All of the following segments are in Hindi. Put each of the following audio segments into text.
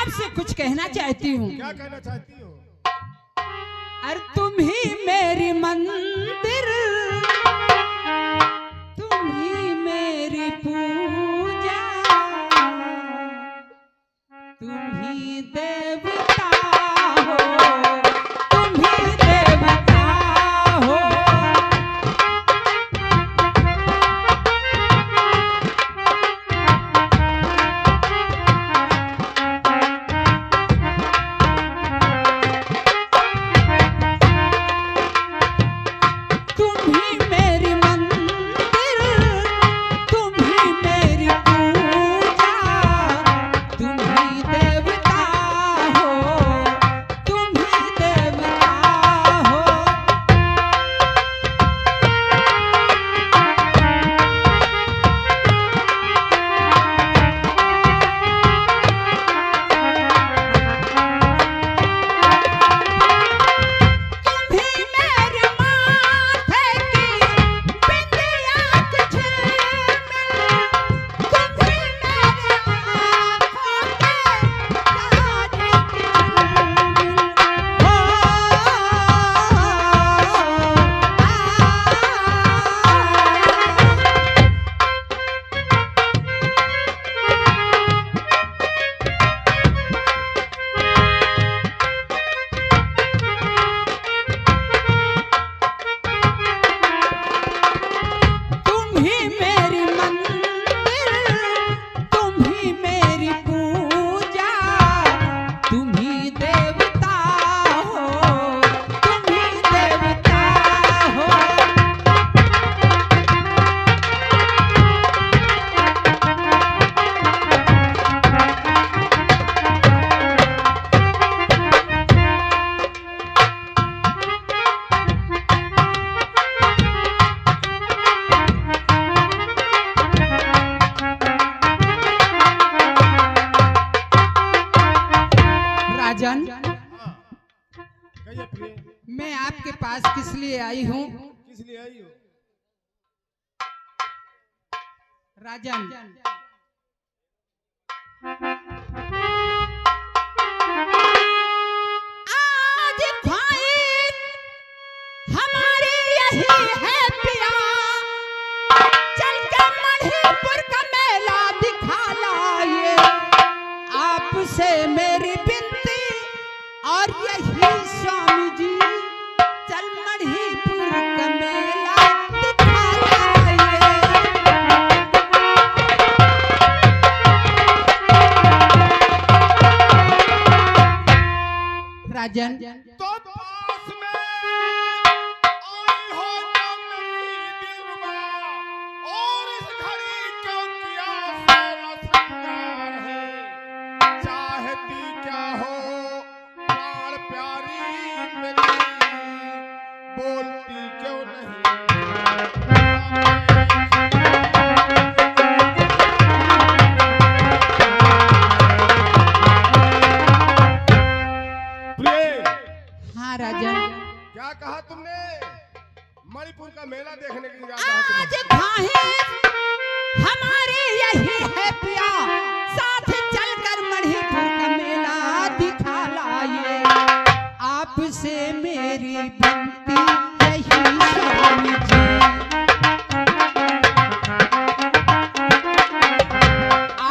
आपसे कुछ कहना चाहती हूँ। क्या कहना चाहती हो? अरे तुम ही मेरी मंदिर, तुम ही मेरी पूजा, तुम ही देवता हो, तुम ही देवता हो। राजन, मैं आपके पास किस लिए आई हूँ? किस लिए आई हो? राजन, आज ख्वाहिश हमारी यही है पिया, चल के मणिपुर का मेला दिखा लाइए। आपसे मेरी बिनती और यही स्वामी जी, चल मणिपुर का मेला दिखा लाइए। राजन, तो पास में आई हो तो मेरी दिलवा, और इस घड़ी क्यों किया सारा श्रृंगार है। चाहती क्या हो प्राण प्यारी मेरी, बोलती क्यों नहीं? हाँ राजन, क्या कहा तुमने? मणिपुर का मेला देखने के लिए आज ख्वाहिश हमारी यही है पिया, साथ चलकर मणिपुर का मेला दिखा लाइए। आपसे मेरी विनती यही स्वामी जी,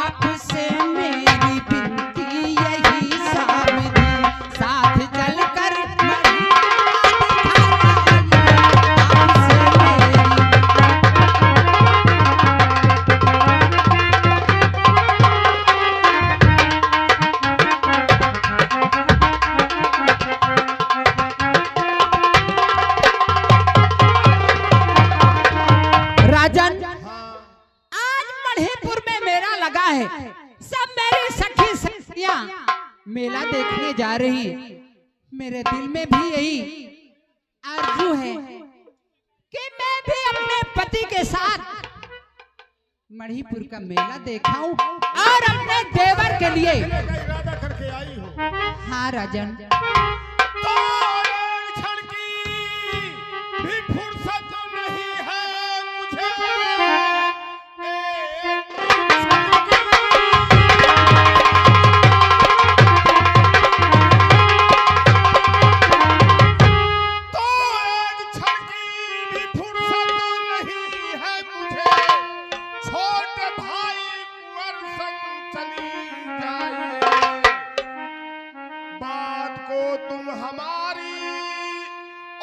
आपसे मेरी विनती यही स्वामी जी, साथ चलकर राजन, आज मणिपुर में मेला लगा है, सब मेरी सखी सखियां मेला देखने जा रही। मेरे दिल में भी यही आरज़ू है कि मैं भी अपने पति के साथ मणिपुर का मेला देखाऊं और अपने देवर के लिए इरादा करके आई हो। हाँ राजन, तो क्षण की भी फुर्सत नहीं है मुझे। एक क्षण की को तुम हमारी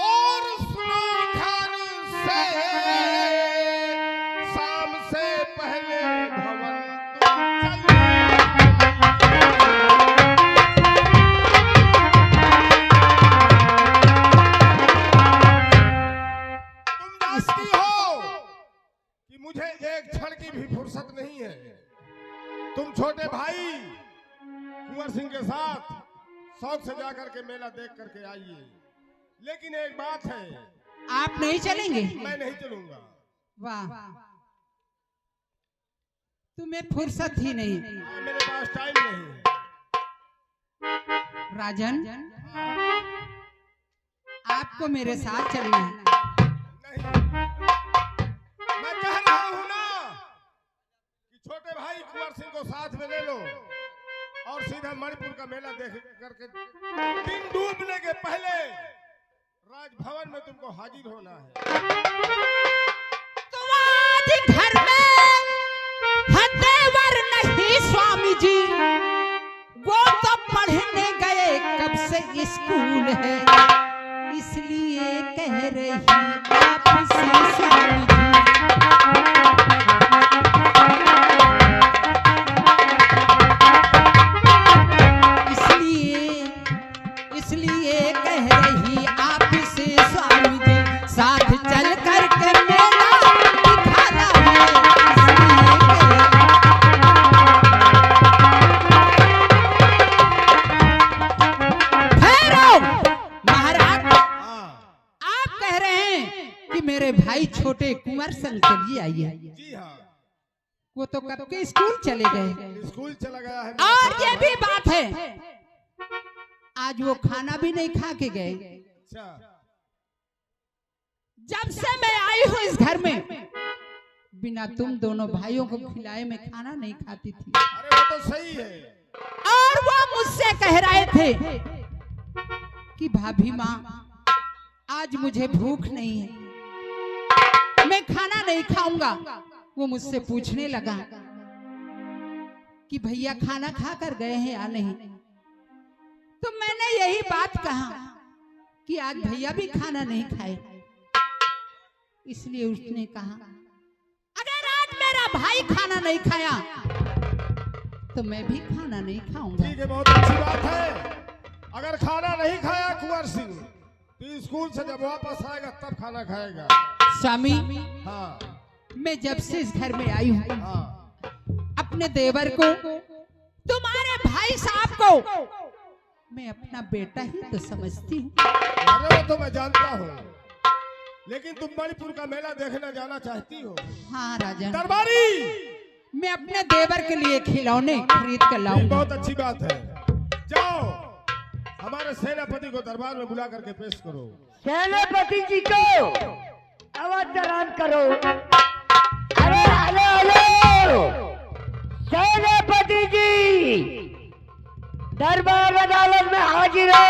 और सुनो ध्यान से, शाम से पहले भवन तुम जानती हो कि मुझे एक क्षण की भी फुर्सत नहीं है। तुम छोटे भाई कुंवर सिंह के साथ शौक से जाकर के मेला देख करके आइए, लेकिन एक बात है, आप नहीं चलेंगे? मैं नहीं चलूंगा। वाह, तुम्हें फुर्सत ही नहीं। मेरे पास टाइम नहीं है। राजन, आपको मेरे साथ चलना है। नहीं, मैं कह रहा हूं ना कि छोटे भाई कुंवर सिंह को साथ में ले लो और सीधा मणिपुर का मेला देख करके दिन डूबने के पहले राजभवन में तुमको हाजिर होना है। तुम आज घर में हदेवर नहीं स्वामी जी, वो तो पढ़ने गए कब से स्कूल है, इसलिए कह रही आपसे स्वामी जी। इसलिए कह रही आपसे स्वामी जी, साथ चल कर के मेला दिखाना है, इसलिए ठहरो महाराज, आप कह रहे हैं कि मेरे भाई छोटे कुंवर सिंह चलिए आइए। जी हाँ, वो तो कब के स्कूल चले गए, स्कूल चला गया है। और ये भी बात है आज वो खाना भी नहीं खा के गए। अच्छा, जब से मैं आई हूँ इस घर में, बिना तुम दोनों भाइयों को खिलाए मैं खाना नहीं खाती थी। अरे वो तो सही है। और वो मुझसे कह रहे थे कि भाभी माँ आज मुझे भूख नहीं है, मैं खाना नहीं खाऊंगा। वो मुझसे पूछने लगा कि भैया खाना खा कर गए हैं या नहीं, तो मैंने यही बात कहा कि आज भैया भी खाना नहीं खाए। इसलिए उसने कहा अगर आज मेरा भाई खाना नहीं खाया तो मैं भी खाना नहीं खाऊंगा। ठीक है, बहुत अच्छी बात है। अगर खाना नहीं खाया कुंवर सिंह तो स्कूल से जब वापस आएगा तब खाना खाएगा। स्वामी, हाँ मैं जब से इस घर में आई हूँ हाँ, अपने देवर को, तुम्हारे भाई साहब को मैं अपना बेटा ही तो समझती हूँ। अरे वो तो मैं जानता हूँ, लेकिन तुम मणिपुर का मेला देखना जाना चाहती हो। हाँ राजन, दरबारी, मैं अपने देवर के लिए खिलौने खरीद कर लाऊंगा। बहुत अच्छी बात है। जाओ हमारे सेनापति को दरबार में बुला करके पेश करो। सेनापति जी को आवाज दरान करो। अरे हेलो हेलो, सेनापति जी दरबार अदालत में हाजिर हो।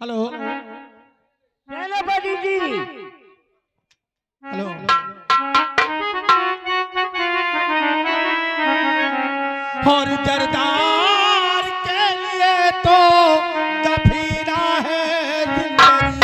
हेलो सेनापति जी, हेलो, और जरदार के लिए तो दफीना है जिंदगी।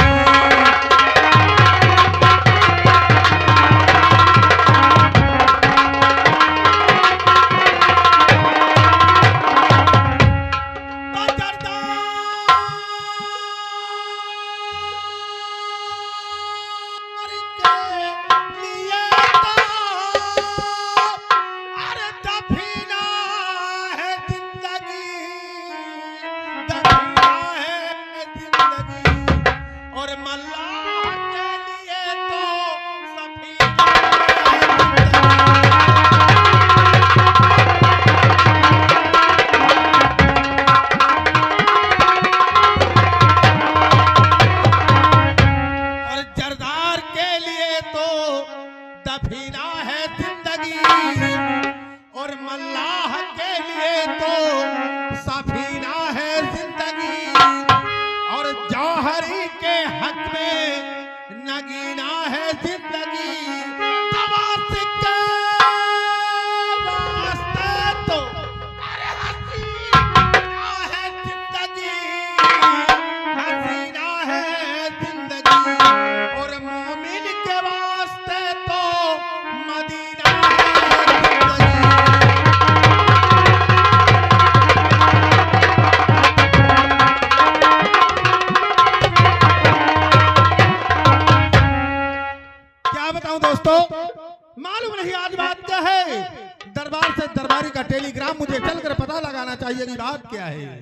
पता लगाना चाहिए कि बात क्या है।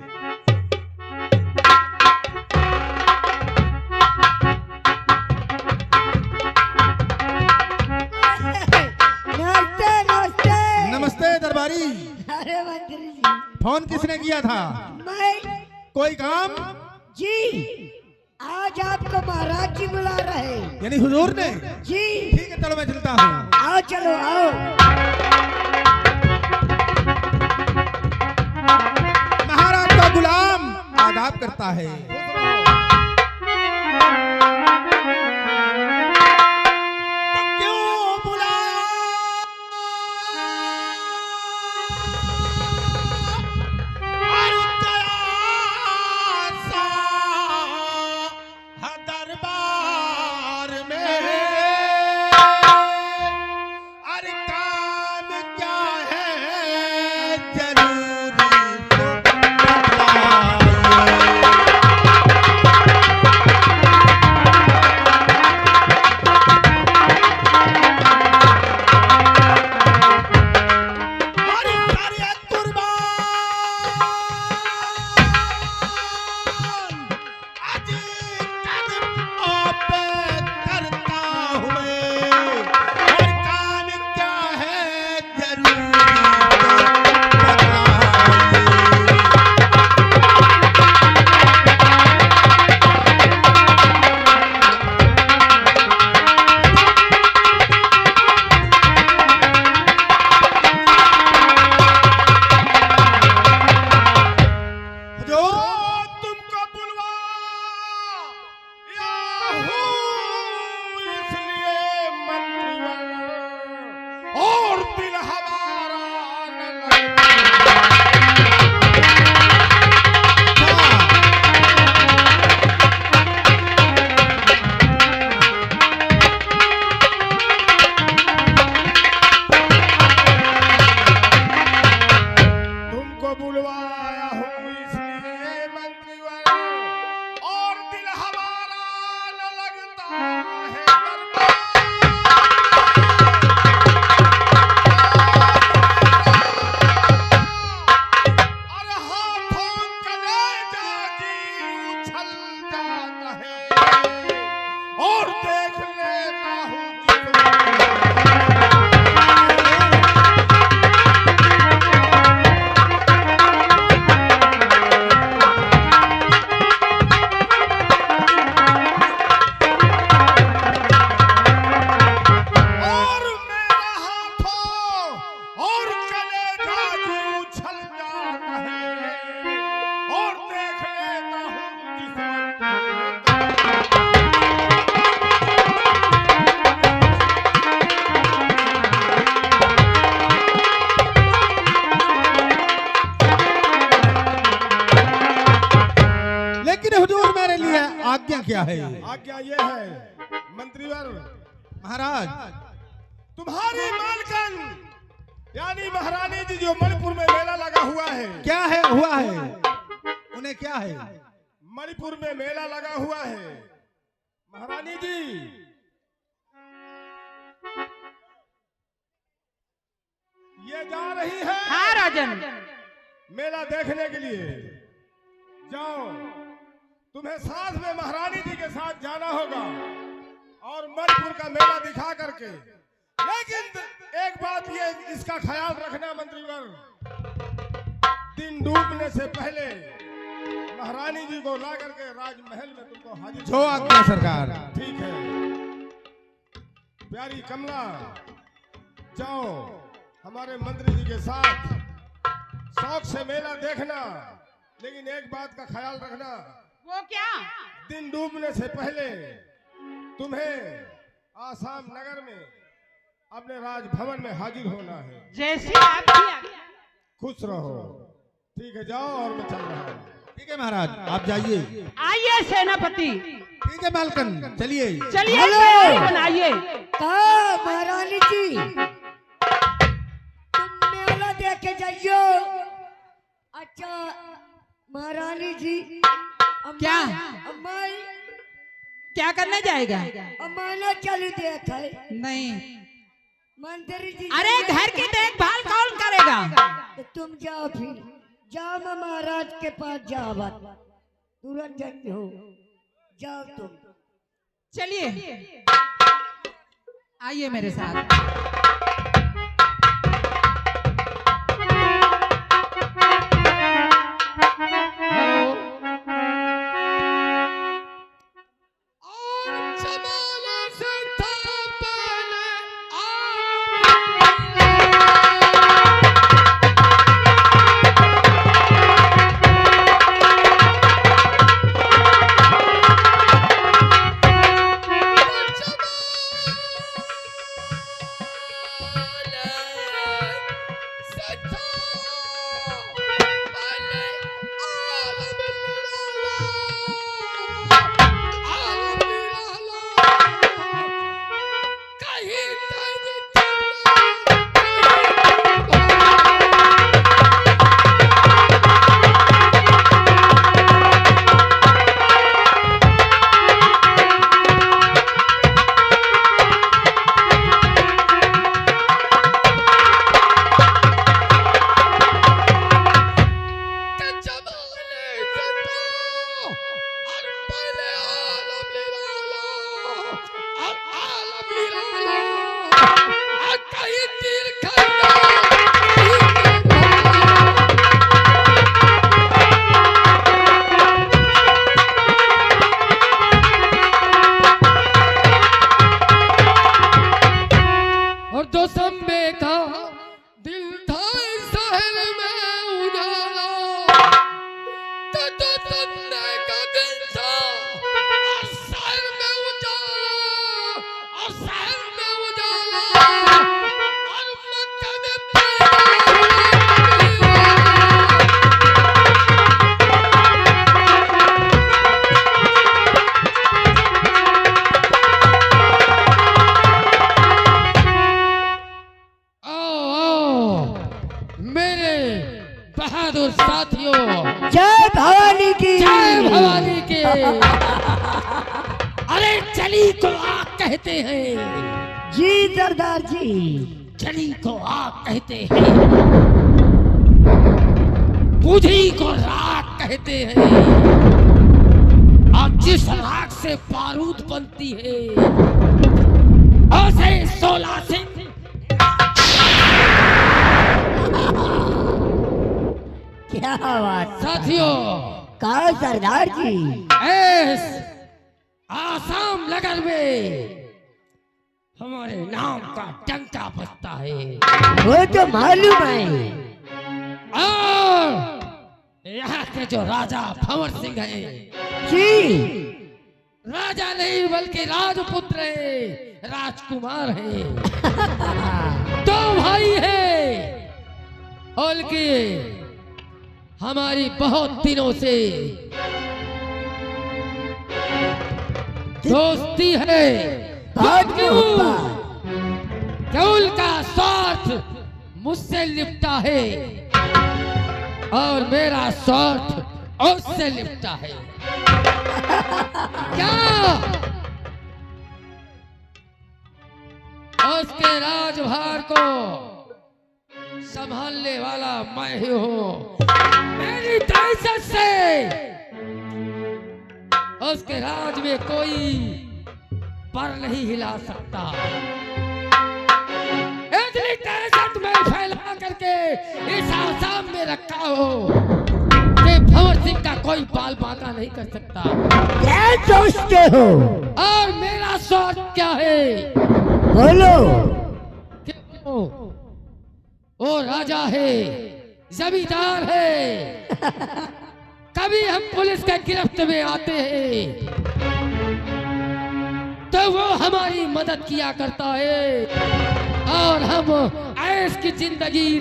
नमस्ते नमस्ते। नमस्ते दरबारी। अरे मंत्री जी, फोन किसने किया था? मैं कोई काम? जी, आज आपको महाराज जी बुला रहे हैं। यानी हुजूर ने? जी ठीक है, चलो मैं चलता हूँ। आओ, चलो आओ। महाराज का गुलाम आदाब करता है। आज्ञा क्या है? आज्ञा ये है मंत्रीवर महाराज, तुम्हारी मालकन यानी महारानी जी जो मणिपुर में मेला लगा हुआ है। क्या है हुआ है? उन्हें क्या है? मणिपुर में मेला लगा हुआ है। महारानी जी ये जा रही है। हाँ राजन, मेला देखने के लिए जाओ। तुम्हें साथ में महारानी जी के साथ जाना होगा और मणिपुर का मेला दिखा करके। लेकिन एक बात ये इसका ख्याल रखना मंत्रीवर, दिन डूबने से पहले महारानी जी को ला करके राजमहल में तुमको हाजिर। जो आज्ञा सरकार। ठीक है प्यारी कमला, जाओ हमारे मंत्री जी के साथ शौक से मेला देखना। लेकिन एक बात का ख्याल रखना, वो क्या? दिन डूबने से पहले तुम्हें आसाम नगर में अपने राजभवन में हाजिर होना है। जैसी आपकी आज्ञा। खुश रहो। ठीक है जाओ और मैं चल रहा हूँ। ठीक है महाराज, आप जाइए। आइए सेनापति। ठीक है मालकन, चलिए चलिए तैयारी बनाइए। महारानी जी तुम मेला देख के जाइयो। अच्छा महारानी जी, क्या? अम्मा क्या करने जाएगा? ना चली देख है। नहीं मंत्री जी, अरे घर की देखभाल कौन करेगा? तो तुम जाओ फिर। जाओ मैं महाराज के पास जाओ तुरंत जाते हो जाओ तुम। चलिए आइए मेरे साथ। बहादुर साथियों, जय भवानी की। जय भवानी के। अरे चली को आग कहते हैं जी सरदार जी। चली को आग कहते हैं, बुझी को राख कहते हैं, और जिस राख से बारूद बनती है उसे 16 सिंह। क्या बात साथियों, कहा सरदार जी? इस आसाम नगर में हमारे नाम का डंका बजता है। वो तो मालूम है। और यहाँ के जो राजा भंवर सिंह हैं, जी राजा नहीं बल्कि राजपुत्र है, राजकुमार है। दो भाई है, और की हमारी बहुत दिनों से दोस्ती है। क्यों का स्वार्थ मुझसे लिपटा है और मेरा स्वार्थ उससे लिपटा है। क्या उसके राजभार को संभालने वाला मैं ही हूँ। मेरी दहशत से उसके राज में कोई पर नहीं हिला सकता। इतनी दहशत में फैला करके इस आसाम में रखा हो कि भंवर सिंह का कोई बाल बांका नहीं कर सकता। क्या सोचते हो? और मेरा स्वार्थ क्या है? बोलो। वो राजा है, जमींदार है। कभी हम पुलिस के गिरफ्त में आते हैं तो वो हमारी मदद किया करता है, और हम ऐश की जिंदगी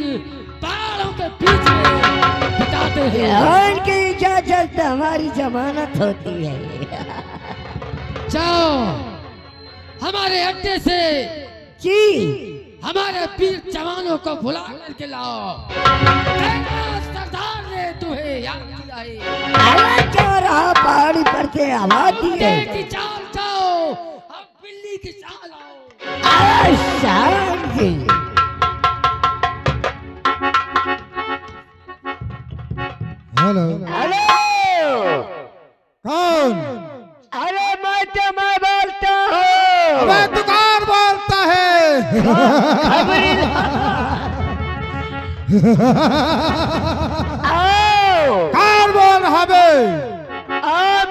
पहाड़ों के बीच में बिताते हैं। उनकी इजाजत हमारी जमानत होती है। जाओ हमारे अड्डे से जी हमारे वीर जवानों को बुला करके लाओ। सरदार ने तुम्हें याद किया है। आवाज क्या रहा? पहाड़ी पर से आवाज दी है। की चाल जाओ, अब बिल्ली की चाल आओ। शांति। Hello hello. कौन? अरे मैं बोलता हूँ। अबे तू कौन बोलता है? आओ कौन बोल रहा बे?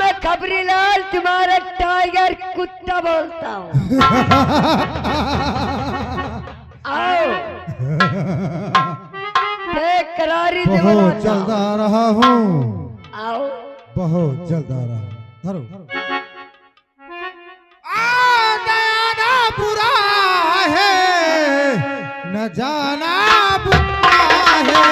मैं खबरीलाल तुम्हारा टाइगर कुत्ता बोलता हूँ। आओ देख करारी बहुत दिवाला जल्द आ रहा हूँ, आओ। बहुत जल्द आ रहा हूँ। धरो जाना बुरा है, न जाना बुरा है।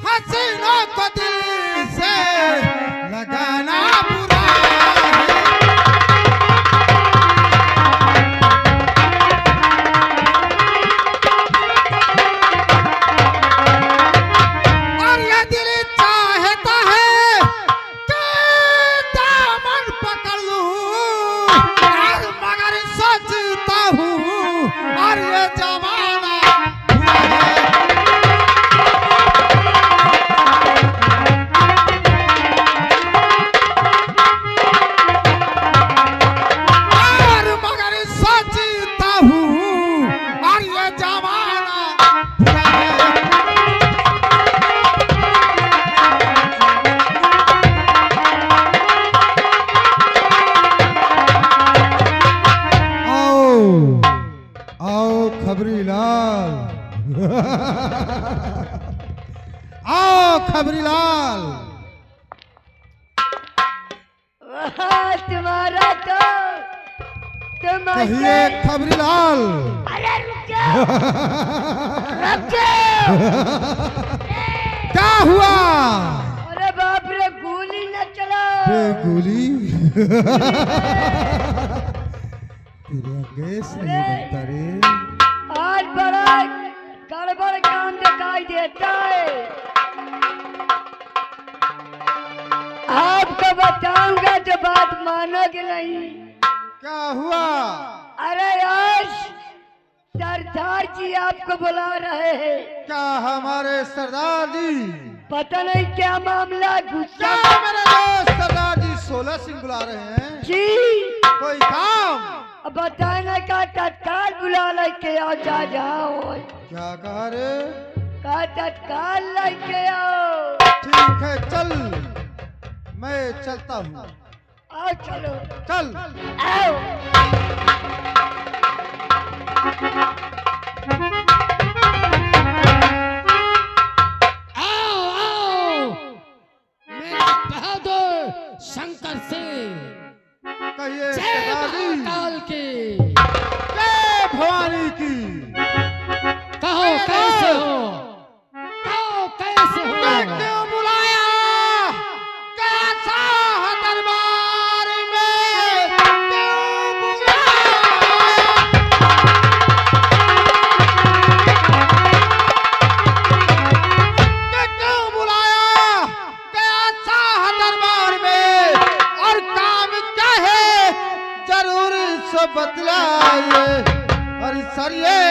हसीनों को दिल से लगाना बुरा है। और ये दिल चाहता है कि दामन पकड़ लूं, और मगर सोचता हूँ और ये जमाना बुरा है। खबरीलाल आओ खबरीलाल। तुम्हारा तो तुम कहिए खबरीलाल। अरे रुक जाओ, रुक जाओ। क्या हुआ? अरे बाप रे गोली न चलाओ। बे गोली तेरा गैस नहीं बनता रे। आज बड़ा गड़बड़ काम दिखाई देता है। आपको बताऊंगा तो बात मानोगे नहीं। क्या हुआ? अरे यार सरदार जी आपको बुला रहे हैं। क्या हमारे सरदार जी? पता नहीं क्या मामला गुस्सा। क्या मेरे दोस्त सरदार जी 16 सिंह बुला रहे हैं? जी कोई काम? अब बताने का तत्काल बुला लेके आओ। जाओ। क्या कहा रे? का तत्काल लेके आओ। ठीक है चल, मैं चलता हूँ। आओ चलो। चल आओ। आओ मेरे बहादुर शंकर सिंह। कहिए जय सरदार जी। महाकाल की। जय भवानी की। कहो कैसे हो? कहो कैसे हो? क्यों बुलाया? कैसा है दरबार में? क्यों बुलाया? क्यों बुलाया? कैसा है दरबार में? और काम क्या है? जरूर से बतलाइए। और सर ये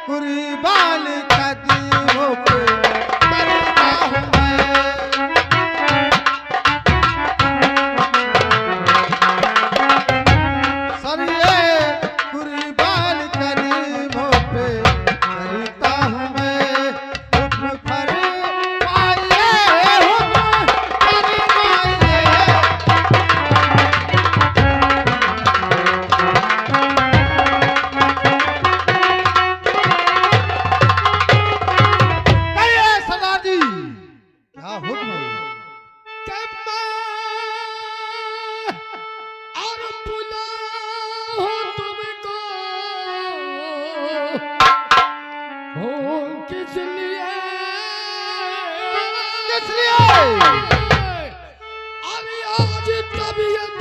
कुर्बान कदमों पे मरता हूँ मैं। सर ये कुर्बान कदमों पे मरता हूँ मैं। हुक्म फरमाइए, हुक्म फरमाइए। कहिए सरदार जी, क्या हुक्म है? और बुलाओ तुमको हो किस लिए? किस लिए? अरे आज तबीयत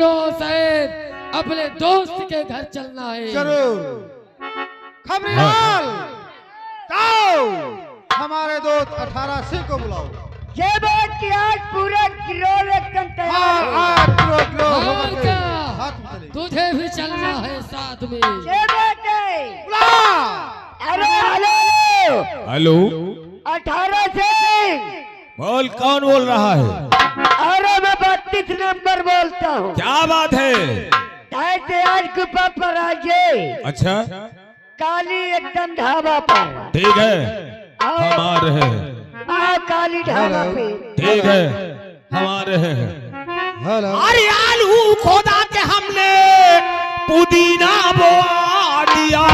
रोज सैद अपने दोस्त के घर चलना है। जरूर। खबरीलाल, जाओ हमारे दोस्त 18 सिंह को बुलाओ। ये बात कि आज पूरा गिरोह एकदम तैयार है। आज गिरोह और होकर के क्या? हाथ में चलेंगे। तुझे भी चलना है साथ में। ये बात है। बुला। अरे हेलो हेलो 18 सिंह। बोल, कौन बोल रहा है? अरे मैं 32 नंबर बोलता हूँ। क्या बात है? आज गुफा पर आइए। अच्छा, काली एकदम ढाबा पर। ठीक है, आओ हम आ रहे हैं। आओ काली ढाबा पे। ठीक है, हम आ रहे हैं। हेलो। अरे आलू खोदा के हमने पुदीना बोआ दिया।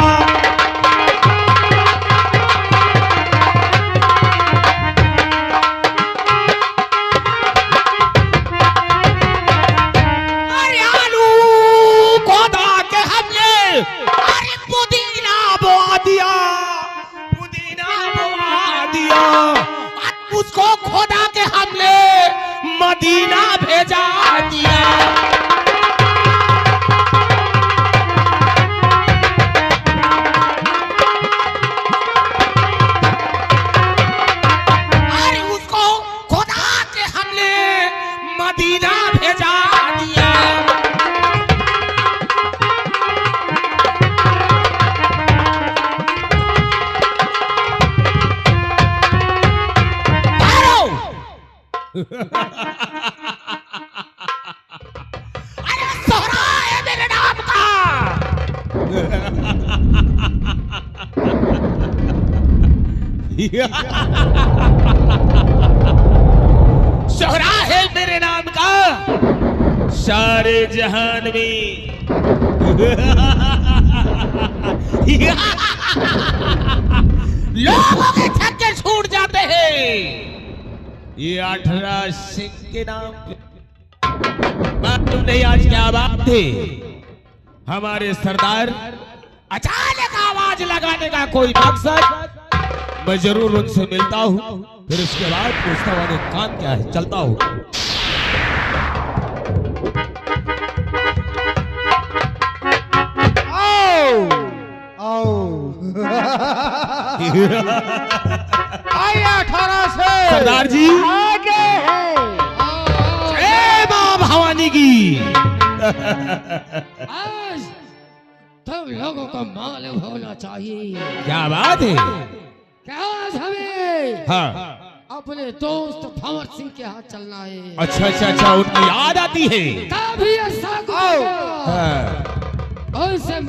अरे आलू खोदा के हमने अरे पुदीना बोआ दिया, पुदीना बोआ दिया। उसको खोदा के हमने मदीना भेजा दिया। अरे उसको खोदा के हमने मदीना भेजा दिया। अरे सोहरा है मेरे नाम का। सोहरा है मेरे नाम का, सारे जहान में लोगों के छक्के छूट जाते हैं। ये 18 सिंह के नाम पे मालूम नहीं आज क्या बात थी। हमारे सरदार अचानक आवाज लगाने का कोई मकसद, मैं जरूर उनसे मिलता हूँ, फिर उसके बाद पूछता हूँ उन्हें काम क्या है। चलता हूँ। आओ आओ। आइए 18 से। सरदार जी, आगे है। जय मां भवानी की। आज तुम लोगों को मालूम होना चाहिए क्या बात है? कि आज हमें हाँ, अपने दोस्त भंवर सिंह के यहाँ चलना है। अच्छा अच्छा अच्छा, उनकी याद आती है। तभी ऐसा आओ। कुछ हाँ। ऐसे